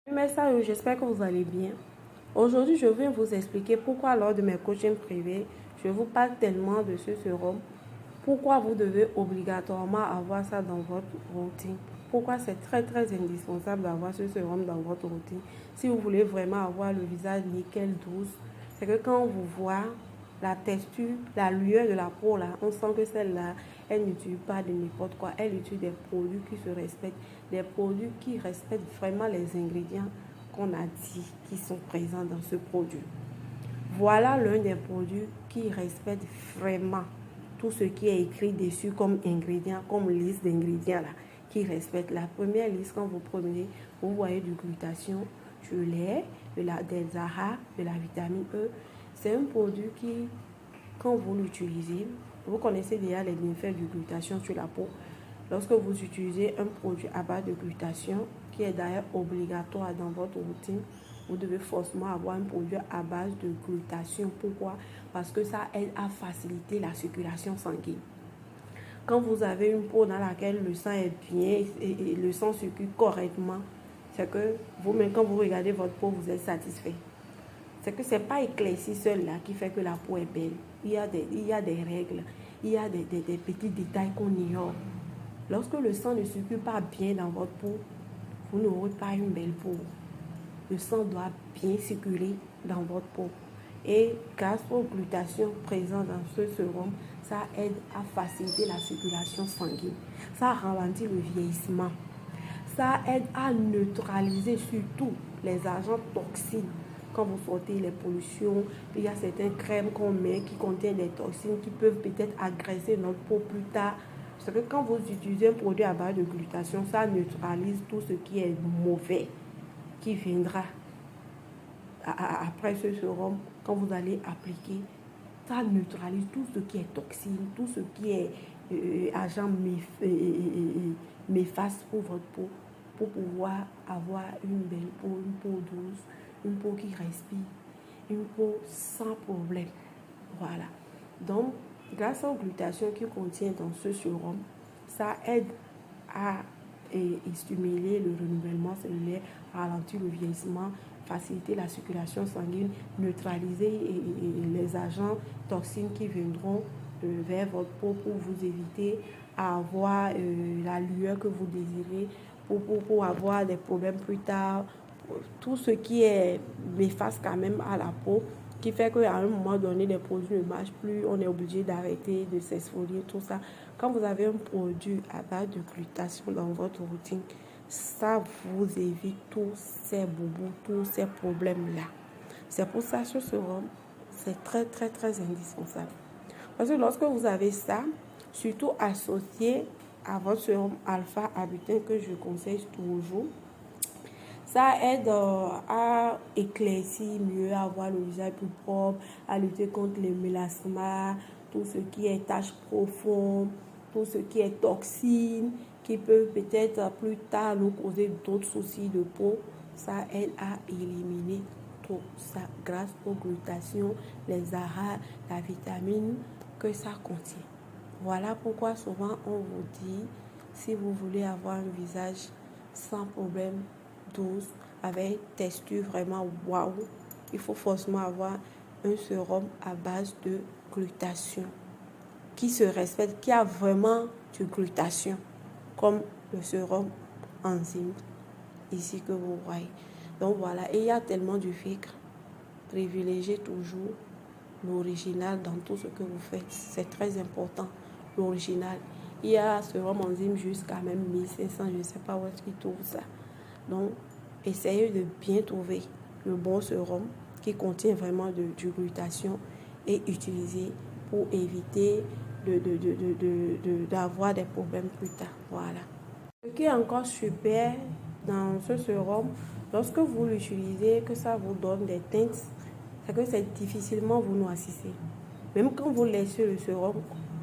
Mes salut, j'espère que vous allez bien. Aujourd'hui, je vais vous expliquer pourquoi lors de mes coachings privés, je vous parle tellement de ce sérum. Pourquoi vous devez obligatoirement avoir ça dans votre routine. Pourquoi c'est très indispensable d'avoir ce sérum dans votre routine. Si vous voulez vraiment avoir le visage nickel douce, c'est que quand on vous voit la texture, la lueur de la peau là, on sent que celle-là, elle n'utilise pas de n'importe quoi. Elle utilise des produits qui se respectent, des produits qui respectent vraiment les ingrédients qu'on a dit qui sont présents dans ce produit. Voilà l'un des produits qui respecte vraiment tout ce qui est écrit dessus comme ingrédients, comme liste d'ingrédients là, qui respecte. La première liste, quand vous prenez, vous voyez du glutathion, du lait, des AHA, de la vitamine E. C'est un produit qui, quand vous l'utilisez, vous connaissez déjà les bienfaits du glutathion sur la peau. Lorsque vous utilisez un produit à base de glutathion, qui est d'ailleurs obligatoire dans votre routine, vous devez forcément avoir un produit à base de glutathion. Pourquoi? Parce que ça aide à faciliter la circulation sanguine. Quand vous avez une peau dans laquelle le sang est bien et le sang circule correctement, c'est que vous-même, quand vous regardez votre peau, vous êtes satisfait. C'est que ce n'est pas éclairci seul là qui fait que la peau est belle. Il y a des règles, il y a des petits détails qu'on ignore. Lorsque le sang ne circule pas bien dans votre peau, vous n'aurez pas une belle peau. Le sang doit bien circuler dans votre peau. Et grâce aux glutations présentes dans ce sérum, ça aide à faciliter la circulation sanguine. Ça ralentit le vieillissement. Ça aide à neutraliser surtout les agents toxiques. Quand vous sortez les pollutions, il y a certaines crèmes qu'on met qui contiennent des toxines qui peuvent peut-être agresser notre peau plus tard. C'est que quand vous utilisez un produit à base de glutathion, ça neutralise tout ce qui est mauvais qui viendra après ce sérum. Quand vous allez appliquer, ça neutralise tout ce qui est toxine, tout ce qui est agent méfaste pour votre peau, pour pouvoir avoir une belle peau, une peau douce, une peau qui respire, une peau sans problème. Voilà. Donc, grâce aux glutations qu'il contient dans ce sérum, ça aide à stimuler le renouvellement cellulaire, ralentir le vieillissement, faciliter la circulation sanguine, neutraliser les agents toxiques qui viendront vers votre peau pour vous éviter à avoir la lueur que vous désirez, pour avoir des problèmes plus tard, tout ce qui est néfaste quand même à la peau, qui fait qu'à un moment donné, les produits ne marchent plus, on est obligé d'arrêter, de s'exfolier, tout ça. Quand vous avez un produit à base de glutathion dans votre routine, ça vous évite tous ces boubous, tous ces problèmes-là. C'est pour ça que ce sérum, c'est très indispensable. Parce que lorsque vous avez ça, surtout associé à votre sérum alpha-arbutin que je conseille toujours, ça aide à éclaircir mieux, à avoir le visage plus propre, à lutter contre les mélasmas, tout ce qui est taches profondes, tout ce qui est toxines, qui peuvent peut-être plus tard nous causer d'autres soucis de peau. Ça aide à éliminer tout ça grâce aux glutations, les AHA, la vitamine que ça contient. Voilà pourquoi souvent on vous dit, si vous voulez avoir un visage sans problème, douce, avec texture vraiment waouh, il faut forcément avoir un sérum à base de glutathion qui se respecte, qui a vraiment du glutathion, comme le sérum enzyme ici que vous voyez. Donc voilà, et il y a tellement de filtres. Privilégiez toujours l'original dans tout ce que vous faites. C'est très important, l'original. Il y a sérum enzyme jusqu'à même 1500, je ne sais pas où est-ce qu'ils trouvent ça. Donc, essayez de bien trouver le bon sérum qui contient vraiment du glutathion et utilisez pour éviter d'avoir des problèmes plus tard. Voilà. Ce qui est encore super dans ce sérum, lorsque vous l'utilisez, que ça vous donne des teintes, c'est que c'est difficilement vous noircissez. Même quand vous laissez le sérum,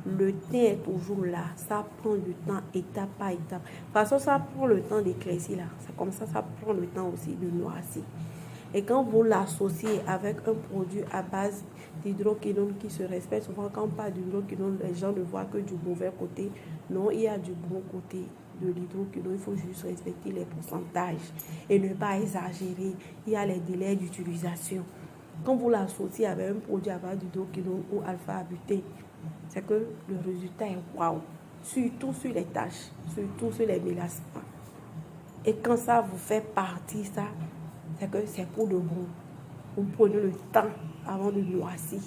le teint est toujours là. Ça prend du temps, étape par étape. De toute façon, ça prend le temps d'éclaircir là. C'est comme ça prend le temps aussi de noircir. Et quand vous l'associez avec un produit à base d'hydroquinone qui se respecte, souvent quand on parle d'hydroquinone, les gens ne voient que du mauvais côté. Non, il y a du bon côté de l'hydroquinone, il faut juste respecter les pourcentages et ne pas exagérer. Il y a les délais d'utilisation. Quand vous l'associez avec un produit à base d'hydroquinone ou alpha-butène, c'est que le résultat est waouh. Surtout sur les taches, surtout sur les mélasmes. Et quand ça vous fait partir, ça, c'est que c'est pour de bon. Vous prenez le temps avant de noircir.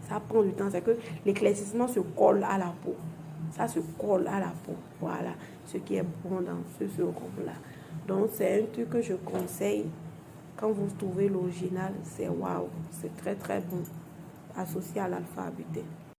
Ça prend du temps, c'est que l'éclaircissement se colle à la peau. Ça se colle à la peau. Voilà ce qui est bon dans ce sérum-là. Donc, c'est un truc que je conseille. Quand vous trouvez l'original, c'est waouh. C'est très très bon. Associé à l'alpha-butène.